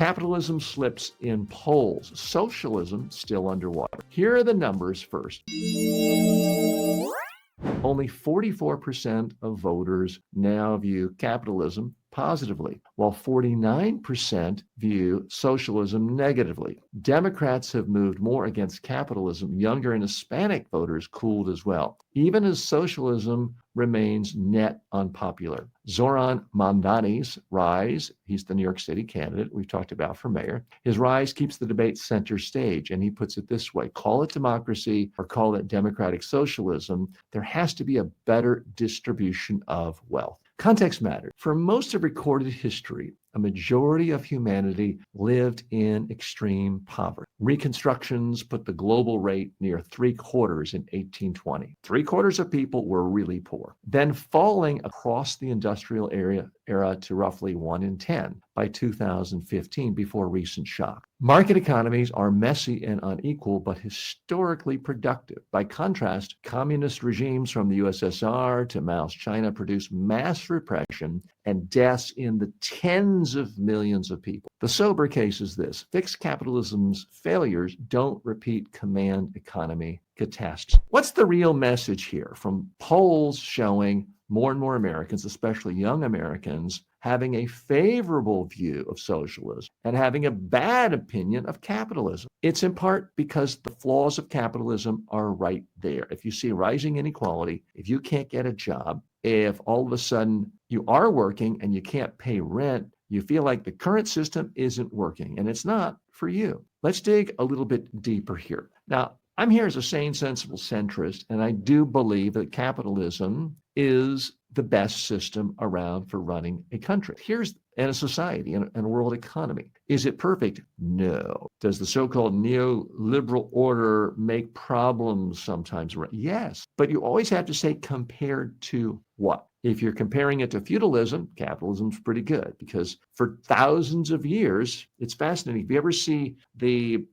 Capitalism slips in polls. Socialism still underwater. Here are the numbers first. Only 44% of voters now view capitalism positively, while 49% view socialism negatively. Democrats have moved more against capitalism. Younger and Hispanic voters cooled as well, even as socialism remains net unpopular. Zoran Mamdani's rise, he's the New York City candidate we've talked about for mayor, his rise keeps the debate center stage, and he puts it this way: call it democracy or call it democratic socialism, there has to be a better distribution of wealth. Context matters. For most of recorded history, a majority of humanity lived in extreme poverty. Reconstructions put the global rate near 3/4 in 1820. 3/4 of people were really poor, then falling across the industrial era to roughly 1 in 10 by 2015 before recent shock. Market economies are messy and unequal, but historically productive. By contrast, communist regimes from the USSR to Mao's China produced mass repression and deaths in the tens of millions of people. The sober case is this: fixed capitalism's failures don't repeat command economy catastrophes. What's the real message here? From polls showing more and more Americans, especially young Americans, having a favorable view of socialism and having a bad opinion of capitalism. It's in part because the flaws of capitalism are right there. If you see rising inequality, if you can't get a job, if all of a sudden you are working and you can't pay rent, you feel like the current system isn't working, and it's not for you. Let's dig a little bit deeper here. Now, I'm here as a sane, sensible centrist, and I do believe that capitalism is the best system around for running a country. And a society and a world economy. Is it perfect? No. Does the so-called neoliberal order make problems sometimes? Yes. But you always have to say compared to what? If you're comparing it to feudalism, capitalism's pretty good, because for thousands of years, it's fascinating. If you ever see the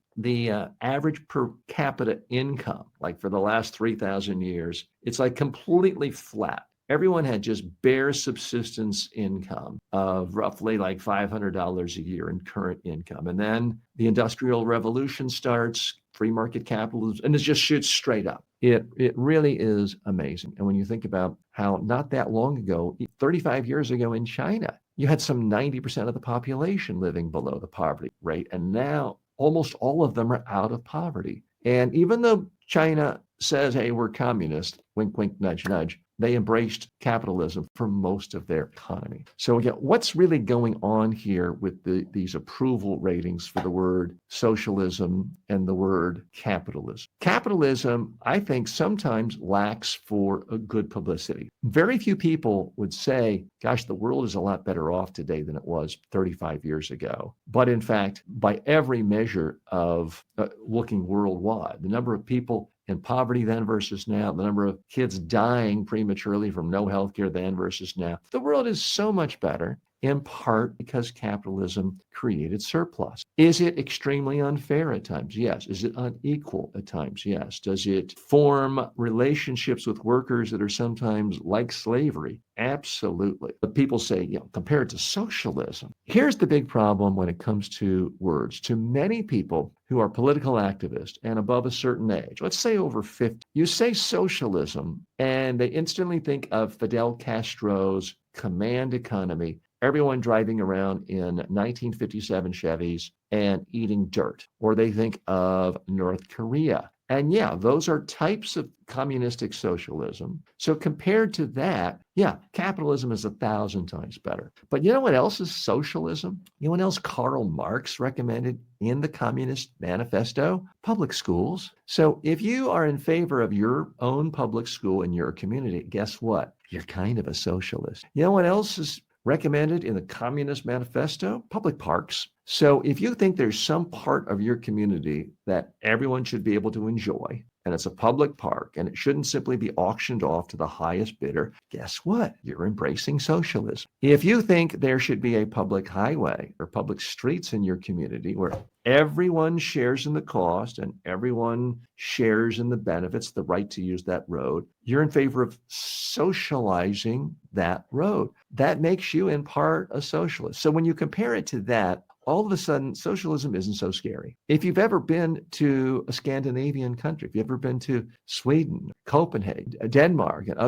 average per capita income, like for the last 3,000 years, it's like completely flat. Everyone had just bare subsistence income of roughly like $500 a year in current income. And then the Industrial Revolution starts, free market capitalism, and it just shoots straight up. It really is amazing. And when you think about how not that long ago, 35 years ago in China, you had some 90% of the population living below the poverty rate. And now almost all of them are out of poverty. And even though China says, hey, we're communist, wink, wink, nudge, nudge, they embraced capitalism for most of their economy. So again, what's really going on here with these approval ratings for the word socialism and the word capitalism? Capitalism, I think, sometimes lacks for a good publicity. Very few people would say, gosh, the world is a lot better off today than it was 35 years ago. But in fact, by every measure of looking worldwide, the number of people in poverty then versus now, the number of kids dying prematurely from no health care then versus now. The world is so much better, in part because capitalism created surplus. Is it extremely unfair at times? Yes. Is it unequal at times? Yes. Does it form relationships with workers that are sometimes like slavery? Absolutely. But people say, compared to socialism. Here's the big problem when it comes to words. To many people who are political activists and above a certain age, let's say over 50, you say socialism and they instantly think of Fidel Castro's command economy, everyone driving around in 1957 Chevys and eating dirt. Or they think of North Korea. And yeah, those are types of communistic socialism. So compared to that, yeah, capitalism is 1,000 times better. But you know what else is socialism? You know what else Karl Marx recommended in the Communist Manifesto? Public schools. So if you are in favor of your own public school in your community, guess what? You're kind of a socialist. You know what else is recommended in the Communist Manifesto? Public parks. So if you think there's some part of your community that everyone should be able to enjoy, and it's a public park, and it shouldn't simply be auctioned off to the highest bidder, guess what? You're embracing socialism. If you think there should be a public highway or public streets in your community where everyone shares in the cost and everyone shares in the benefits, the right to use that road, you're in favor of socializing that road. That makes you in part a socialist. So when you compare it to that, all of a sudden, socialism isn't so scary. If you've ever been to a Scandinavian country, if you've ever been to Sweden, Copenhagen, Denmark, and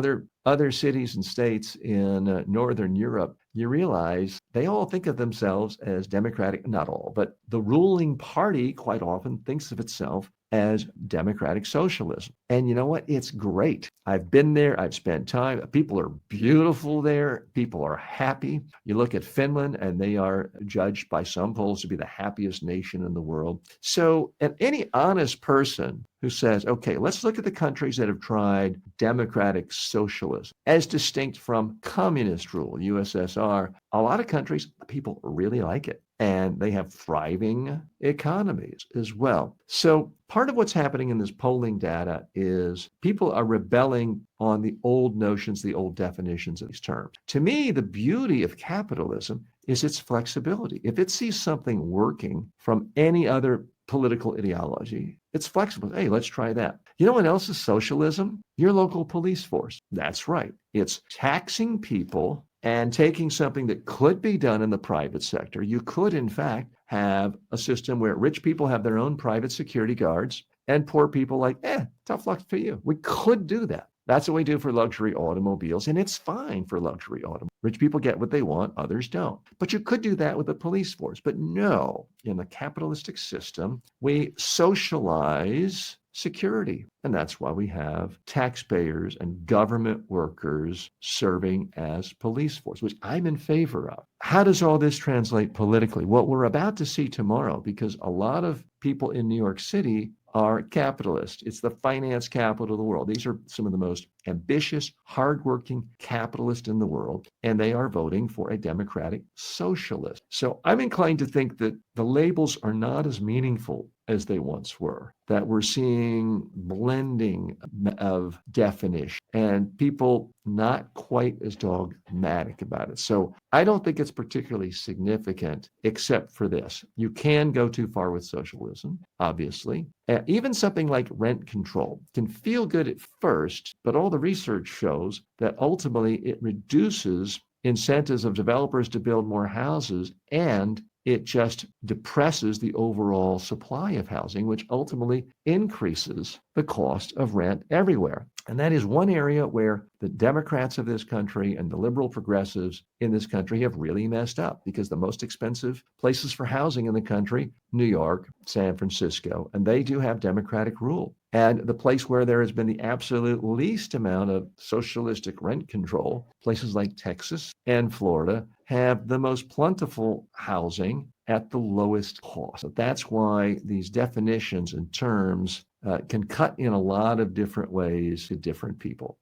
other cities and states in Northern Europe, you realize they all think of themselves as democratic, not all, but the ruling party quite often thinks of itself as democratic socialism. And you know what? It's great. I've been there. I've spent time. People are beautiful there. People are happy. You look at Finland, and they are judged by some polls to be the happiest nation in the world. So, and any honest person who says, okay, let's look at the countries that have tried democratic socialism as distinct from communist rule, USSR, a lot of countries, people really like it. And they have thriving economies as well. So part of what's happening in this polling data is people are rebelling on the old notions, the old definitions of these terms. To me, the beauty of capitalism is its flexibility. If it sees something working from any other political ideology, it's flexible. Hey, let's try that. You know what else is socialism? Your local police force. That's right. It's taxing people and taking something that could be done in the private sector. You could, in fact, have a system where rich people have their own private security guards and poor people like, tough luck for you. We could do that. That's what we do for luxury automobiles, and it's fine for luxury automobiles. Rich people get what they want, others don't. But you could do that with the police force. But no, in the capitalistic system, we socialize security. And that's why we have taxpayers and government workers serving as police force, which I'm in favor of. How does all this translate politically? What we're about to see tomorrow, because a lot of people in New York City are capitalists. It's the finance capital of the world. These are some of the most ambitious, hardworking capitalists in the world, and they are voting for a democratic socialist. So I'm inclined to think that the labels are not as meaningful as they once were, that we're seeing blending of definition and people not quite as dogmatic about it. So I don't think it's particularly significant, except for this. You can go too far with socialism, obviously. Even something like rent control can feel good at first, but all the research shows that ultimately it reduces incentives of developers to build more houses, and it just depresses the overall supply of housing, which ultimately increases the cost of rent everywhere. And that is one area where the Democrats of this country and the liberal progressives in this country have really messed up, because the most expensive places for housing in the country, New York, San Francisco, and they do have Democratic rule. And the place where there has been the absolute least amount of socialistic rent control, places like Texas and Florida, have the most plentiful housing at the lowest cost. So that's why these definitions and terms can cut in a lot of different ways to different people.